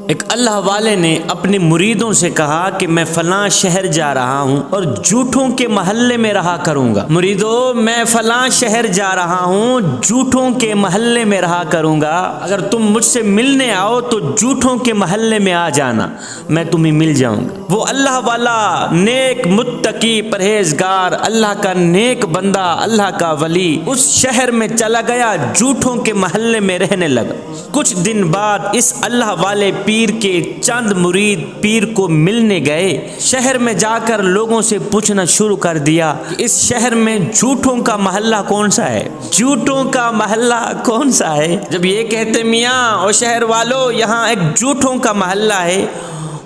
ایک اللہ والے نے اپنے مریدوں سے کہا کہ میں فلاں شہر جا رہا ہوں اور جھوٹوں کے محلے میں رہا کروں گا۔ مریدو، میں فلاں شہر جا رہا ہوں، جھوٹوں کے محلے میں رہا کروں گا، اگر تم مجھ سے ملنے آؤ تو جھوٹوں کے محلے میں آ جانا، میں تمہیں مل جاؤں گا۔ وہ اللہ والا نیک متقی پرہیزگار اللہ کا نیک بندہ، اللہ کا ولی اس شہر میں چلا گیا، جھوٹوں کے محلے میں رہنے لگا۔ کچھ دن بعد اس اللہ والے پیر کے چند مرید پیر کو ملنے گئے۔ شہر میں جا کر لوگوں سے پوچھنا شروع کر دیا کہ اس شہر میں جھوٹوں کا محلہ کون سا ہے، جھوٹوں کا محلہ کون سا ہے۔ جب یہ کہتے میاں اور شہر والوں یہاں ایک جھوٹوں کا محلہ ہے،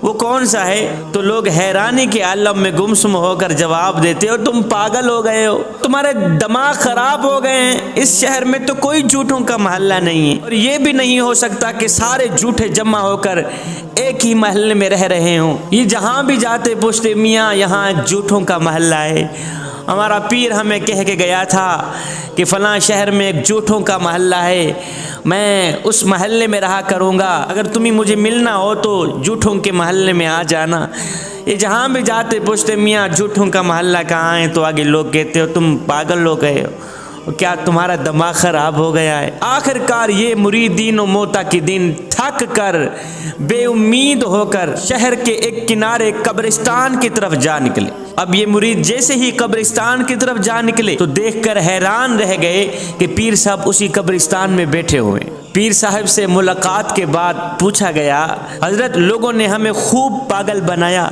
وہ کون سا ہے، تو لوگ حیرانی کے عالم میں گمسم ہو کر جواب دیتے ہو تم پاگل ہو گئے ہو، تمہارے دماغ خراب ہو گئے ہیں، اس شہر میں تو کوئی جھوٹوں کا محلہ نہیں ہے، اور یہ بھی نہیں ہو سکتا کہ سارے جھوٹے جمع ہو کر ایک ہی محلے میں رہ رہے ہوں۔ یہ جہاں بھی جاتے پوچھتے میاں یہاں ایک جھوٹوں کا محلہ ہے، ہمارا پیر ہمیں کہہ کے گیا تھا کہ فلاں شہر میں ایک جھوٹوں کا محلہ ہے، میں اس محلے میں رہا کروں گا، اگر تمہیں مجھے ملنا ہو تو جھوٹوں کے محلے میں آ جانا۔ یہ جہاں بھی جاتے پوچھتے میاں جھوٹوں کا محلہ کہاں ہے، تو آگے لوگ کہتے ہو تم پاگل ہو گئے ہو، کیا تمہارا دماغ خراب ہو گیا ہے۔ آخر کار یہ مریدین و معتقدین تھک کر بے امید ہو کر شہر کے ایک کنارے قبرستان کی طرف جا نکلے۔ اب یہ مرید جیسے ہی قبرستان کی طرف جا نکلے تو دیکھ کر حیران رہ گئے کہ پیر صاحب اسی قبرستان میں بیٹھے ہوئے۔ پیر صاحب سے ملاقات کے بعد پوچھا گیا حضرت لوگوں نے ہمیں خوب پاگل بنایا،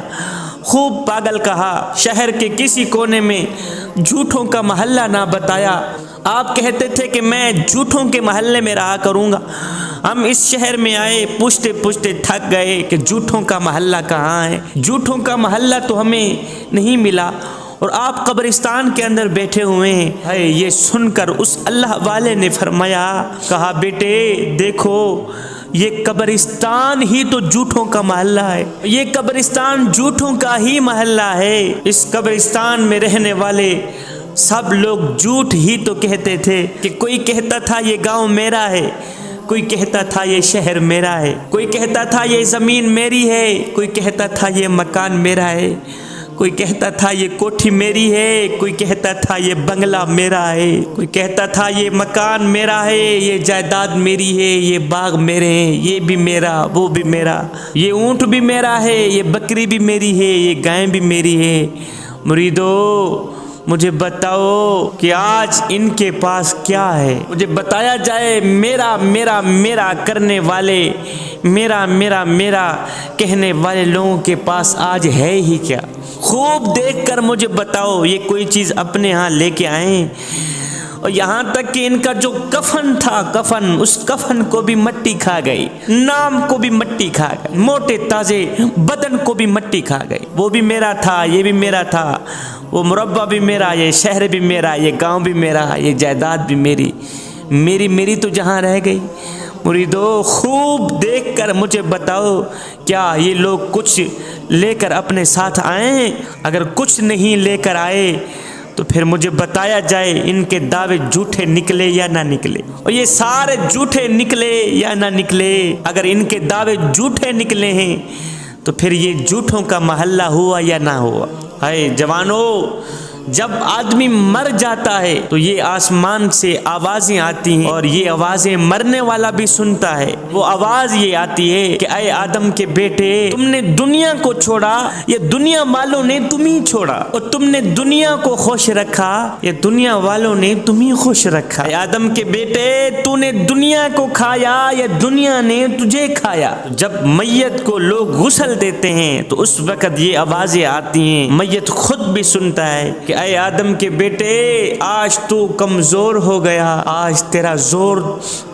خوب پاگل کہا، شہر کے کسی کونے میں جھوٹوں کا محلہ نہ بتایا، آپ کہتے تھے کہ میں جھوٹوں کے محلے میں رہا کروں گا، ہم اس شہر میں آئے پوچھتے پوچھتے تھک گئے کہ جھوٹوں کا محلہ کہاں ہے، جھوٹوں کا محلہ تو ہمیں نہیں ملا، اور آپ قبرستان کے اندر بیٹھے ہوئے ہیں۔ ہے یہ سن کر اس اللہ والے نے فرمایا، کہا بیٹے دیکھو یہ قبرستان ہی تو جھوٹوں کا محلہ ہے، یہ قبرستان جھوٹوں کا ہی محلہ ہے، اس قبرستان میں رہنے والے سب لوگ جھوٹ ہی تو کہتے تھے، کہ کوئی کہتا تھا یہ گاؤں میرا ہے، کوئی کہتا تھا یہ شہر میرا ہے، کوئی کہتا تھا یہ زمین میری ہے، کوئی کہتا تھا یہ مکان میرا ہے، کوئی کہتا تھا یہ کوٹھی میری ہے، کوئی کہتا تھا یہ بنگلہ میرا ہے، کوئی کہتا تھا یہ مکان میرا ہے، یہ جائیداد میری ہے، یہ باغ میرے ہیں، یہ بھی میرا وہ بھی میرا، یہ اونٹ بھی میرا ہے، یہ بکری بھی میری ہے، یہ گائے بھی میری ہے۔ مریدو مجھے بتاؤ کہ آج ان کے پاس کیا ہے، مجھے بتایا جائے، میرا میرا میرا کرنے والے، میرا میرا میرا کہنے والے لوگوں کے پاس آج ہے ہی کیا؟ خوب دیکھ کر مجھے بتاؤ، یہ کوئی چیز اپنے ہاں لے کے آئیں؟ اور یہاں تک کہ ان کا جو کفن تھا، کفن، اس کفن کو بھی مٹی کھا گئی، نام کو بھی مٹی کھا گئی، موٹے تازے بدن کو بھی مٹی کھا گئی۔ وہ بھی میرا تھا، یہ بھی میرا تھا، وہ مربع بھی میرا، یہ شہر بھی میرا، یہ گاؤں بھی میرا، یہ جائیداد بھی میری، میری تو جہاں رہ گئی۔ مریدو خوب دیکھ کر مجھے بتاؤ، کیا یہ لوگ کچھ لے کر اپنے ساتھ آئے ہیں؟ اگر کچھ نہیں لے کر آئے تو پھر مجھے بتایا جائے ان کے دعوے جھوٹے نکلے یا نہ نکلے، اور یہ سارے جھوٹے نکلے یا نہ نکلے۔ اگر ان کے دعوے جھوٹے نکلے ہیں تو پھر یہ جھوٹوں کا محلہ ہوا یا نہ ہوا؟ ہے جوانو، جب آدمی مر جاتا ہے تو یہ آسمان سے آوازیں آتی ہیں، اور یہ آوازیں مرنے والا بھی سنتا ہے۔ وہ آواز یہ آتی ہے کہ اے آدم کے بیٹے، تم نے دنیا کو چھوڑا، یہ دنیا والوں نے تمہیں چھوڑا، اور تم نے دنیا کو خوش رکھا، یہ دنیا والوں نے تمہیں خوش رکھا۔ اے آدم کے بیٹے، تو نے دنیا کو کھایا، یہ دنیا نے تجھے کھایا۔ جب میت کو لوگ غسل دیتے ہیں تو اس وقت یہ آوازیں آتی ہیں، میت خود بھی سنتا ہے کہ اے آدم کے بیٹے، آج تو کمزور ہو گیا، آج تیرا زور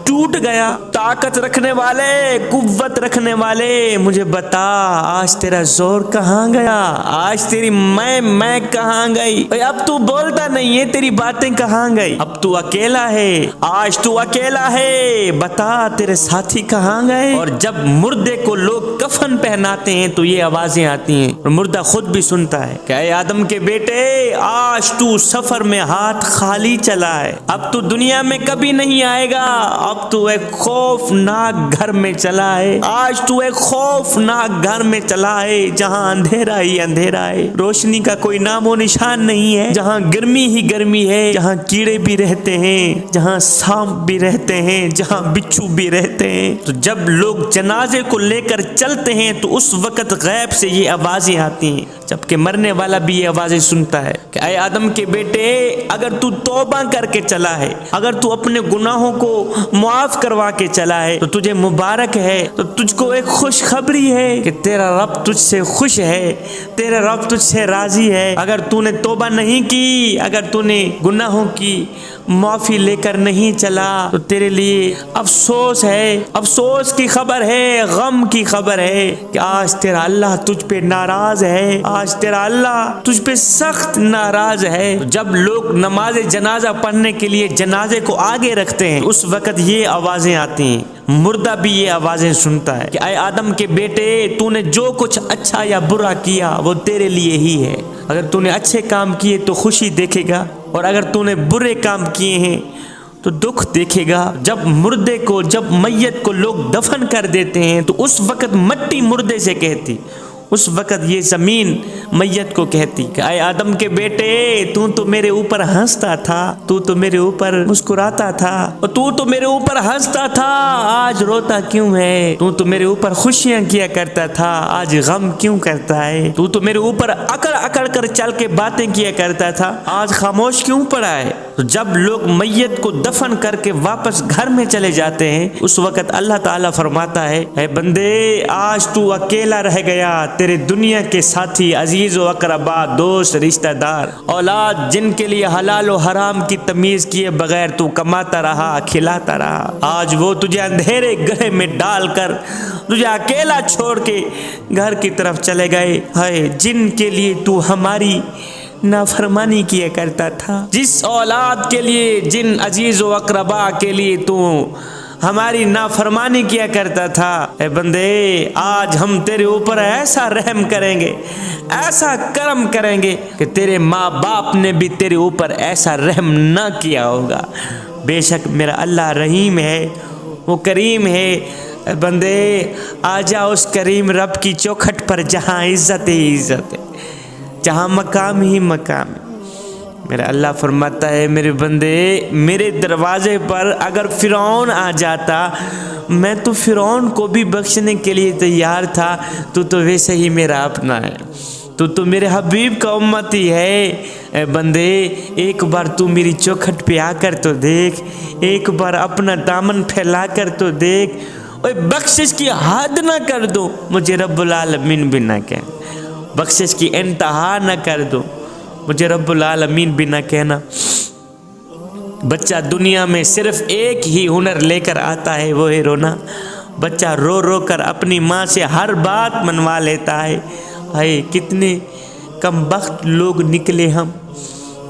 ٹوٹ گیا، طاقت رکھنے والے، قوت رکھنے والے، مجھے بتا آج تیرا زور کہاں گیا، آج تیری میں کہاں گئی؟ اب تو بولتا نہیں ہے، تیری باتیں کہاں گئی؟ اب تو اکیلا ہے، آج تو اکیلا ہے، بتا تیرے ساتھی کہاں گئے؟ اور جب مردے کو لوگ کفن پہناتے ہیں تو یہ آوازیں آتی ہیں، اور مردہ خود بھی سنتا ہے کہ اے آدم کے بیٹے، آج تو سفر میں ہاتھ خالی چلا ہے، اب تو دنیا میں کبھی نہیں آئے گا، اب تو ایک خوفناک گھر میں چلا ہے، آج تو ایک خوفناک گھر میں چلا ہے جہاں اندھیرا ہی اندھیرا ہے، روشنی کا کوئی نام و نشان نہیں ہے، جہاں گرمی ہی گرمی ہے، جہاں کیڑے بھی رہتے ہیں، جہاں سانپ بھی رہتے ہیں، جہاں بچھو بھی رہتے ہیں۔ تو جب لوگ جنازے کو لے کر چلتے ہیں تو اس وقت غیب سے یہ آوازیں آتی ہیں، جبکہ مرنے والا بھی یہ آوازیں سنتا ہے کہ اے آدم کے بیٹے، اگر تو توبہ کر کے چلا ہے، اگر تو اپنے گناہوں کو معاف کروا کے چلا ہے تو تجھے مبارک ہے، تو تجھ کو ایک خوشخبری ہے کہ تیرا رب تجھ سے خوش ہے، تیرا رب تجھ سے راضی ہے۔ اگر تو نے توبہ نہیں کی، اگر تو نے گناہوں کی معافی لے کر نہیں چلا تو تیرے لیے افسوس ہے، افسوس کی خبر ہے، غم کی خبر ہے کہ آج تیرا اللہ تجھ پہ ناراض ہے، آج تیرا اللہ تجھ پہ سخت ناراض ہے۔ جب لوگ نماز جنازہ پڑھنے کے لیے جنازے کو آگے رکھتے ہیں اس وقت یہ آوازیں آتی ہیں، مردہ بھی یہ آوازیں سنتا ہے کہ اے آدم کے بیٹے، تو نے جو کچھ اچھا یا برا کیا وہ تیرے لیے ہی ہے، اگر تو نے اچھے کام کیے تو خوشی دیکھے گا، اور اگر تو نے برے کام کیے ہیں تو دکھ دیکھے گا۔ جب مردے کو، جب میت کو لوگ دفن کر دیتے ہیں تو اس وقت مٹی مردے سے کہتی، اس وقت یہ زمین میت کو کہتی کہ اے آدم کے بیٹے، تو میرے اوپر ہنستا تھا، تو میرے اوپر مسکراتا تھا، اور تو میرے اوپر ہنستا تھا، آج روتا کیوں ہے؟ تو میرے اوپر خوشیاں کیا کرتا تھا، آج غم کیوں کرتا ہے؟ تو میرے اوپر اکڑ اکڑ کر چل کے باتیں کیا کرتا تھا، آج خاموش کیوں پڑا ہے؟ تو جب لوگ میت کو دفن کر کے واپس گھر میں چلے جاتے ہیں اس وقت اللہ تعالیٰ فرماتا ہے اے بندے، آج تو اکیلا رہ گیا، تیرے دنیا کے ساتھی، عزیز و اقربا، دوست، رشتہ دار، اولاد جن کے لیے حلال و حرام کی تمیز کیے بغیر تو کماتا رہا، کھلاتا رہا، آج وہ تجھے اندھیرے گڑھے میں ڈال کر تجھے اکیلا چھوڑ کے گھر کی طرف چلے گئے۔ ہے جن کے لیے تو ہماری نافرمانی کیا کرتا تھا، جس اولاد کے لیے، جن عزیز و اقربا کے لیے تو ہماری نافرمانی کیا کرتا تھا، اے بندے آج ہم تیرے اوپر ایسا رحم کریں گے، ایسا کرم کریں گے کہ تیرے ماں باپ نے بھی تیرے اوپر ایسا رحم نہ کیا ہوگا۔ بے شک میرا اللہ رحیم ہے، وہ کریم ہے۔ اے بندے آجا اس کریم رب کی چوکھٹ پر جہاں عزت ہی عزت ہے، جہاں مقام ہی مقام ہے۔ میرا اللہ فرماتا ہے میرے بندے، میرے دروازے پر اگر فرعون آ جاتا میں تو فرعون کو بھی بخشنے کے لیے تیار تھا، تو ویسے ہی میرا اپنا ہے، تو میرے حبیب کا امتی ہے۔ اے بندے ایک بار تو میری چوکھٹ پہ آ کر تو دیکھ، ایک بار اپنا دامن پھیلا کر تو دیکھ، اور بخشش کی حد نہ کر دو، مجھے رب العالمین بھی نہ کہہ، بخشش کی انتہا نہ کر دو، مجھے رب العالمین بھی نہ کہنا۔ بچہ دنیا میں صرف ایک ہی ہنر لے کر آتا ہے، وہ ہے رونا۔ بچہ رو رو کر اپنی ماں سے ہر بات منوا لیتا ہے۔ ہائے کتنے کم بخت لوگ نکلے ہم،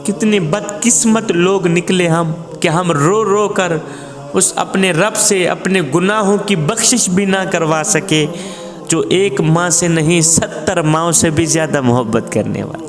کتنے بدقسمت لوگ نکلے ہم کہ ہم رو رو کر اس اپنے رب سے اپنے گناہوں کی بخشش بھی نہ کروا سکے، جو ایک ماں سے نہیں 70 ماؤں سے بھی زیادہ محبت کرنے والا۔